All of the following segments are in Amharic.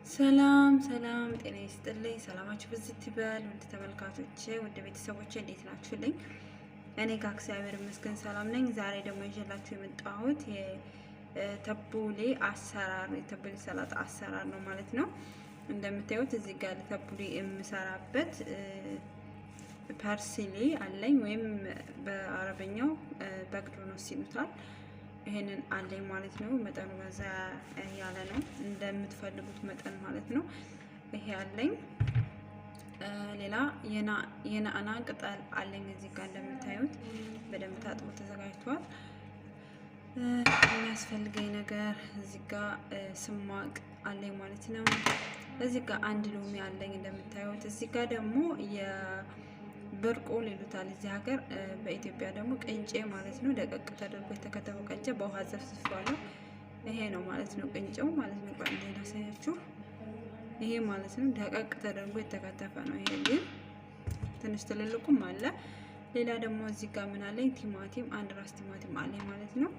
ሰላም ሰላም ጤና ይስጥልኝ። ሰላማችሁ ብዝት ይበል። ውድ ተመልካቾቼ ውድ ቤተሰቦቼ እንዴት ናችሁልኝ? እኔ ጋር እግዚአብሔር ይመስገን ሰላም ነኝ። ዛሬ ደግሞ ይዤላችሁ የመጣሁት የተቡሌ አሰራር የተቡሌ ሰላጣ አሰራር ነው ማለት ነው። እንደምታዩት እዚህ ጋር ለተቡሌ የምሰራበት ፐርስሊ አለኝ ወይም በአረበኛው በግዶኖስ ይሉታል። ይሄንን አለኝ ማለት ነው። መጠኑ በዛ ያለ ነው እንደምትፈልጉት መጠን ማለት ነው። ይሄ አለኝ። ሌላ የናና ቅጠል አለኝ እዚህ ጋር እንደምታዩት በደንብ ታጥቦ ተዘጋጅቷል። የሚያስፈልገኝ ነገር እዚህ ጋር ስማቅ አለኝ ማለት ነው። እዚህ ጋር አንድ ሎሚ አለኝ እንደምታዩት። እዚህ ጋር ደግሞ ብርቁል ይሉታል እዚህ ሀገር፣ በኢትዮጵያ ደግሞ ቅንጬ ማለት ነው። ደቀቅ ተደርጎ የተከተፈው ቅንጬ በውሃ ዘፍዝፌዋለሁ። ይሄ ነው ማለት ነው ቅንጬው ማለት ነው። ቆይ ላሳያችሁ። ይሄ ማለት ነው ደቀቅ ተደርጎ የተከተፈ ነው። ይሄ ግን ትንሽ ትልልቁም አለ። ሌላ ደግሞ እዚህ ጋር ምን አለኝ? ቲማቲም፣ አንድ ራስ ቲማቲም አለኝ ማለት ነው።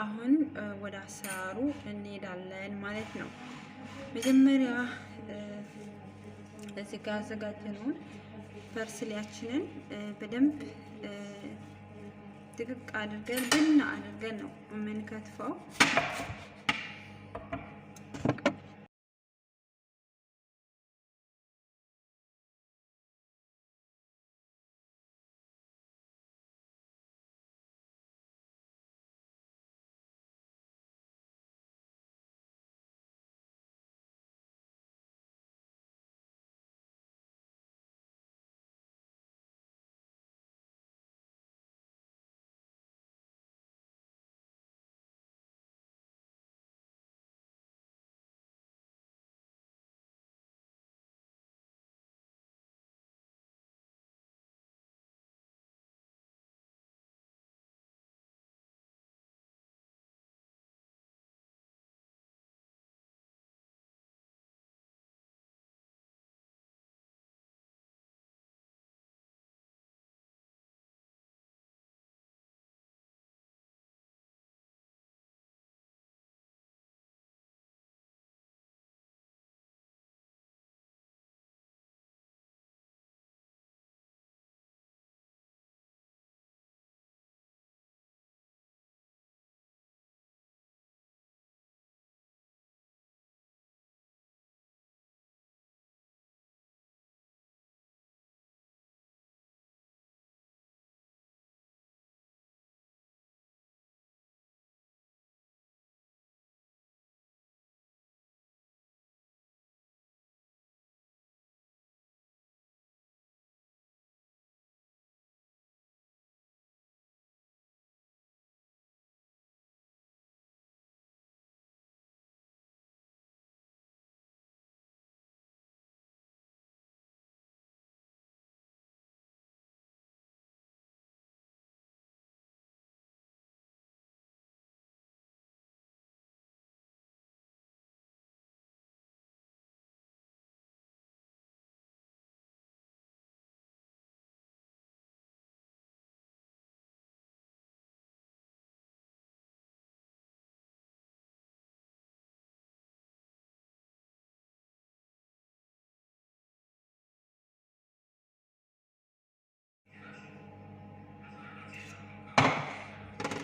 አሁን ወደ አሰራሩ እንሄዳለን ማለት ነው። መጀመሪያ እዚህ ጋር አዘጋጀነውን ፐርስሊያችንን በደንብ ድቅቅ አድርገን ብና አድርገን ነው የምንከትፈው።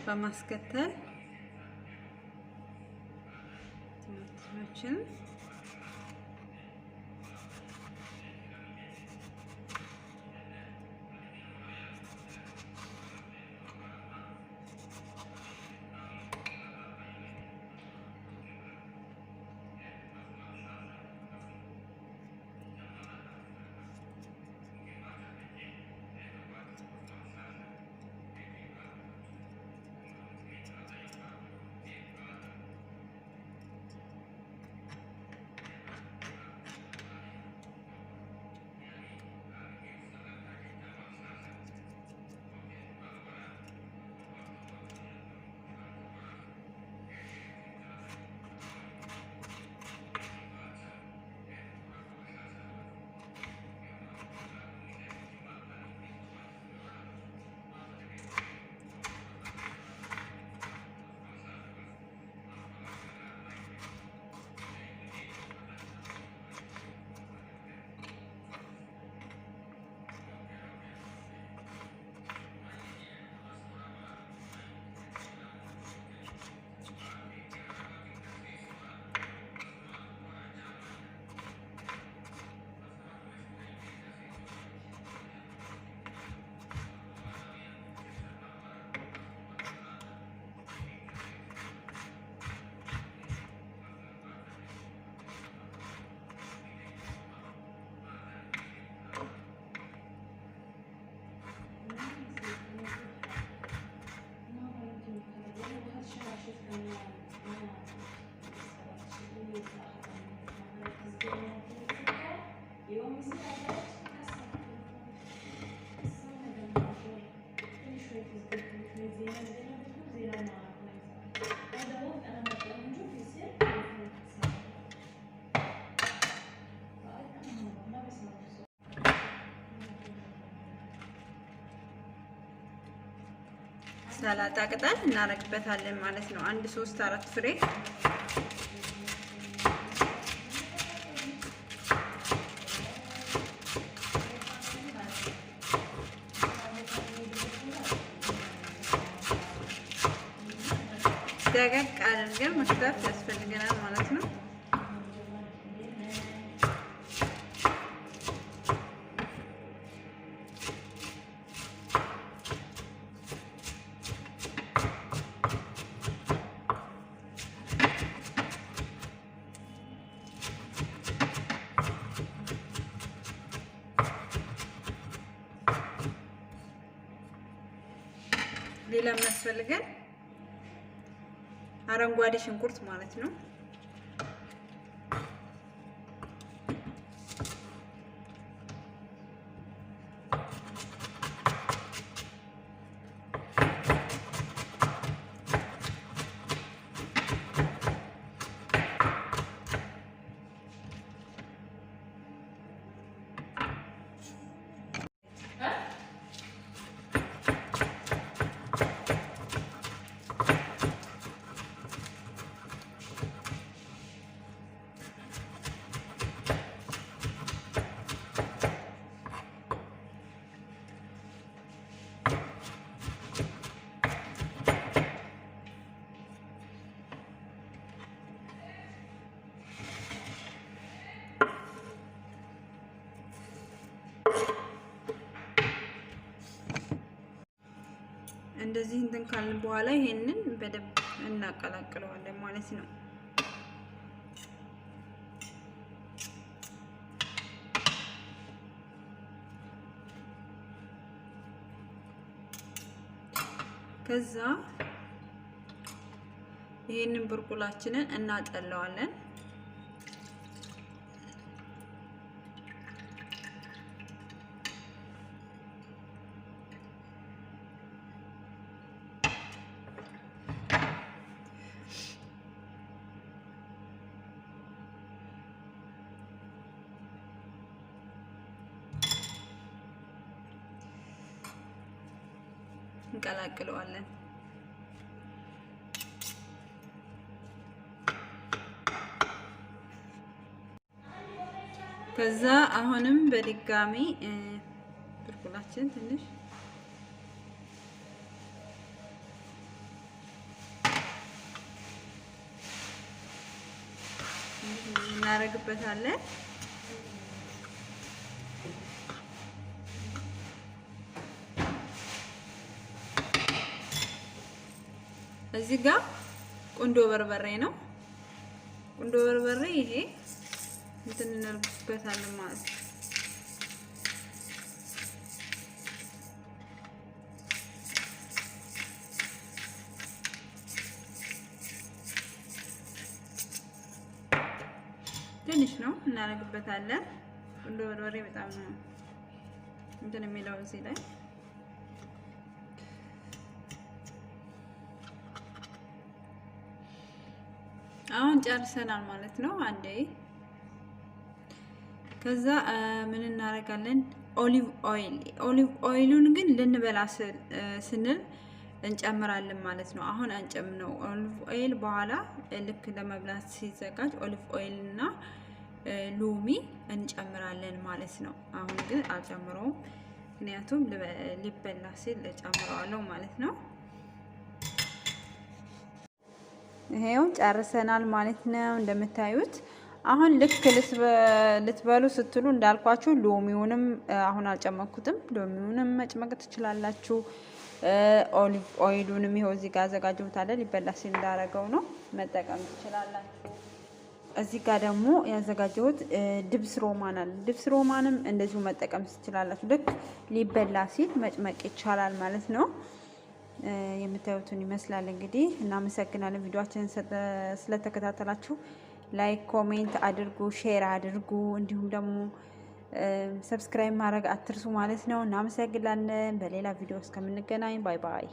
በማስከተል ቲማቲሞችን ሰላጣ ቅጠል እናረግበታለን ማለት ነው። 1 3 4 ፍሬ ደቀቅ አድርገን መክተፍ ያስፈልገናል ማለት ነው። ሌላ የሚያስፈልገን አረንጓዴ ሽንኩርት ማለት ነው። እንደዚህ እንትን ካልን በኋላ ይሄንን በደንብ እናቀላቅለዋለን ማለት ነው። ከዛ ይሄንን ብርቁላችንን እናጠለዋለን። እንቀላቅለዋለን። ከዛ አሁንም በድጋሚ ብርቁላችን ትንሽ እናረግበታለን። እዚህ ጋር ቁንዶ በርበሬ ነው። ቁንዶ በርበሬ ይሄ እንትን እናርግበታለን ማለት ነው። ትንሽ ነው እናረግበታለን። ቁንዶ በርበሬ በጣም ነው እንትን የሚለው እዚህ ላይ አሁን ጨርሰናል ማለት ነው። አንዴ ከዛ ምን እናረጋለን? ኦሊቭ ኦይሉን ግን ልንበላ ስንል እንጨምራለን ማለት ነው። አሁን አንጨምነው ኦሊቭ ኦይል በኋላ ልክ ለመብላት ሲዘጋጅ ኦሊቭ ኦይል እና ሎሚ እንጨምራለን ማለት ነው። አሁን ግን አልጨምረውም፣ ምክንያቱም ሊበላ ሲል እጨምረዋለሁ ማለት ነው። ይሄው ጨርሰናል ማለት ነው። እንደምታዩት አሁን ልክ ልትበሉ ስትሉ እንዳልኳችሁ ሎሚውንም አሁን አልጨመኩትም፣ ሎሚውንም መጭመቅ ትችላላችሁ። ኦሊቭ ኦይሉንም ይሄው እዚህ ጋር አዘጋጀሁታለሁ፣ ሊበላ ሲል እንዳረገው ነው መጠቀም ትችላላችሁ። እዚህ ጋር ደግሞ ያዘጋጀሁት ድብስ ሮማን አለ። ድብስ ሮማንም እንደዚሁ መጠቀም ትችላላችሁ። ልክ ሊበላ ሲል መጭመቅ ይቻላል ማለት ነው። የምታዩትን ይመስላል እንግዲህ። እናመሰግናለን ቪዲዮአችንን ስለተከታተላችሁ። ላይክ ኮሜንት አድርጉ፣ ሼር አድርጉ፣ እንዲሁም ደግሞ ሰብስክራይብ ማድረግ አትርሱ ማለት ነው። እናመሰግናለን። በሌላ ቪዲዮ እስከምንገናኝ ባይ ባይ።